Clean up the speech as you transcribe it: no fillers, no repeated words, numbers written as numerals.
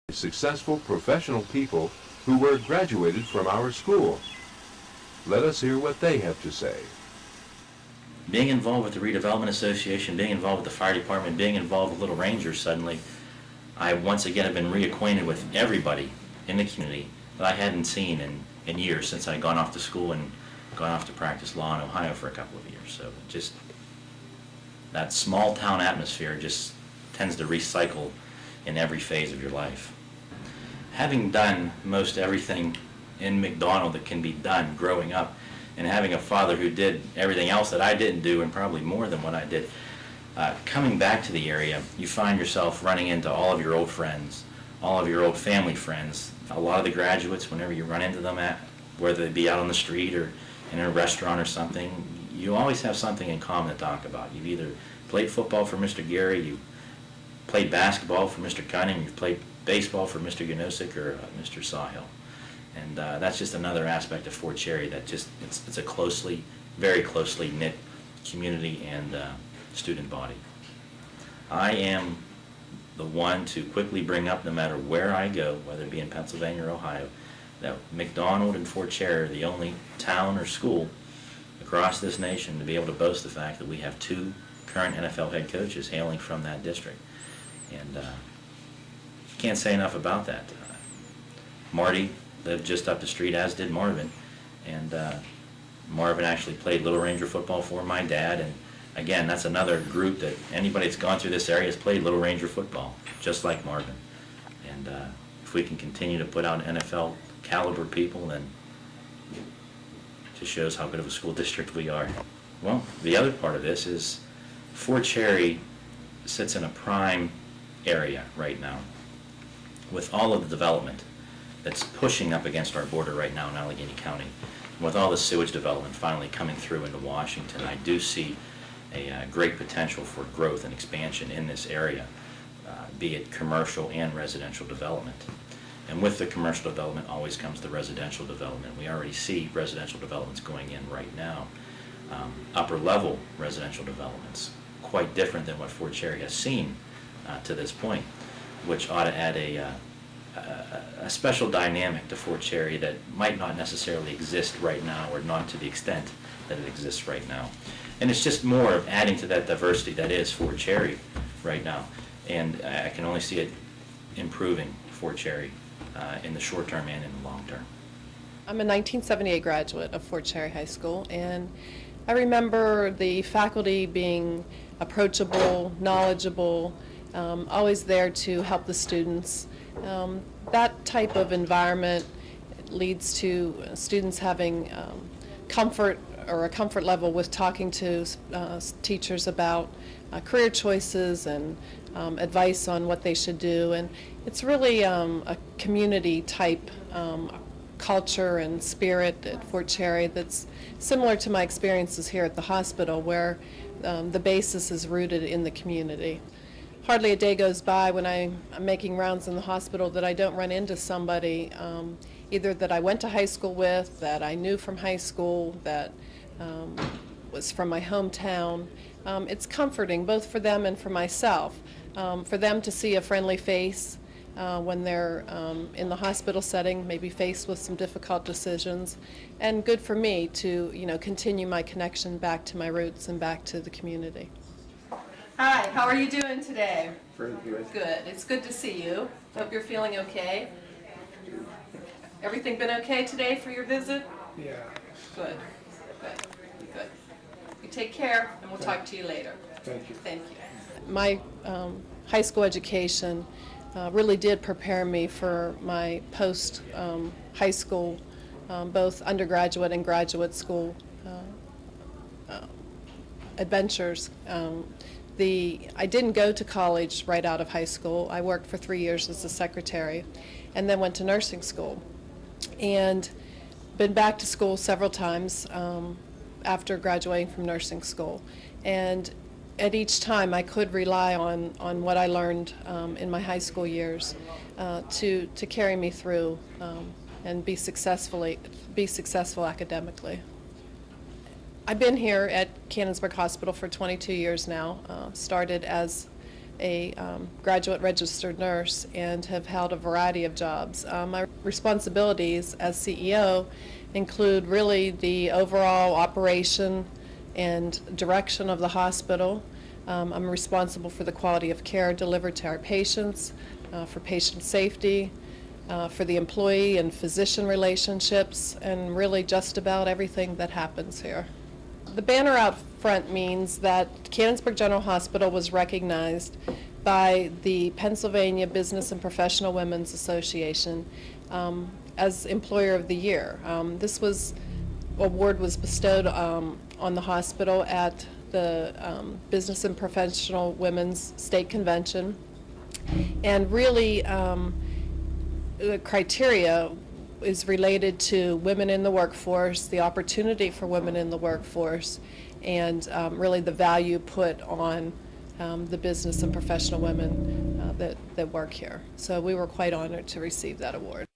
Successful professional people who were graduated from our school. Let us hear what they have to say. Being involved with the Redevelopment Association, being involved with the fire department, being involved with Little Rangers, suddenly I once again have been reacquainted with everybody in the community that I hadn't seen in years since I'd gone off to school and gone off to practice law in Ohio for a couple of years. So just that small town atmosphere just tends to recycle in every phase of your life. Having done most everything in McDonald that can be done growing up, and having a father who did everything else that I didn't do and probably more than what I did, coming back to the area, you find yourself running into all of your old friends, all of your old family friends. A lot of the graduates, whenever you run into them, whether they be out on the street or in a restaurant or something, you always have something in common to talk about. You've either played football for Mr. Gary, you played basketball for Mr. Cunning, you've played baseball for Mr. Yanosic or Mr. Sawhill. And that's just another aspect of Fort Cherry that just, it's a very closely knit community and student body. I am the one to quickly bring up, no matter where I go, whether it be in Pennsylvania or Ohio, that McDonald and Fort Cherry are the only town or school across this nation to be able to boast the fact that we have two current NFL head coaches hailing from that district. And can't say enough about that. Marty lived just up the street, as did Marvin, and Marvin actually played Little Ranger football for my dad, and again, that's another group that anybody that's gone through this area has played Little Ranger football, just like Marvin. And if we can continue to put out NFL caliber people, then it just shows how good of a school district we are. Well, the other part of this is Fort Cherry sits in a prime area right now with all of the development that's pushing up against our border right now in Allegheny County. With all the sewage development finally coming through into Washington, I do see a great potential for growth and expansion in this area, be it commercial and residential development. And with the commercial development always comes the residential development. We already see residential developments going in right now, upper level residential developments, quite different than what Fort Cherry has seen to this point, which ought to add a special dynamic to Fort Cherry that might not necessarily exist right now, or not to the extent that it exists right now. And it's just more of adding to that diversity that is Fort Cherry right now. And I can only see it improving Fort Cherry in the short term and in the long term. I'm a 1978 graduate of Fort Cherry High School, and I remember the faculty being approachable, knowledgeable, always there to help the students. That type of environment leads to students having comfort, or a comfort level with talking to teachers about career choices and advice on what they should do. And it's really a community type culture and spirit at Fort Cherry that's similar to my experiences here at the hospital, where the basis is rooted in the community. Hardly a day goes by when I'm making rounds in the hospital that I don't run into somebody either that I went to high school with, that I knew from high school, that was from my hometown. It's comforting both for them and for myself, for them to see a friendly face when they're in the hospital setting, maybe faced with some difficult decisions, and good for me to continue my connection back to my roots and back to the community. Hi, how are you doing today? Very good. Good. It's good to see you. Hope you're feeling okay. Everything been okay today for your visit? Yeah. Good. Good. Good. You take care, and we'll talk to you later. Thank you. Thank you. My high school education really did prepare me for my post-high school, both undergraduate and graduate school adventures. I didn't go to college right out of high school. I worked for 3 years as a secretary and then went to nursing school, and been back to school several times after graduating from nursing school. And at each time I could rely on what I learned in my high school years to carry me through and be successful academically. I've been here at Cannonsburg Hospital for 22 years now. Started as a graduate registered nurse and have held a variety of jobs. My responsibilities as CEO include really the overall operation and direction of the hospital. I'm responsible for the quality of care delivered to our patients, for patient safety, for the employee and physician relationships, and really just about everything that happens here. The banner out front means that Cannonsburg General Hospital was recognized by the Pennsylvania Business and Professional Women's Association as Employer of the Year. This award was bestowed on the hospital at the Business and Professional Women's State Convention, and really the criteria is related to women in the workforce, the opportunity for women in the workforce, and really the value put on the business and professional women that work here. So we were quite honored to receive that award.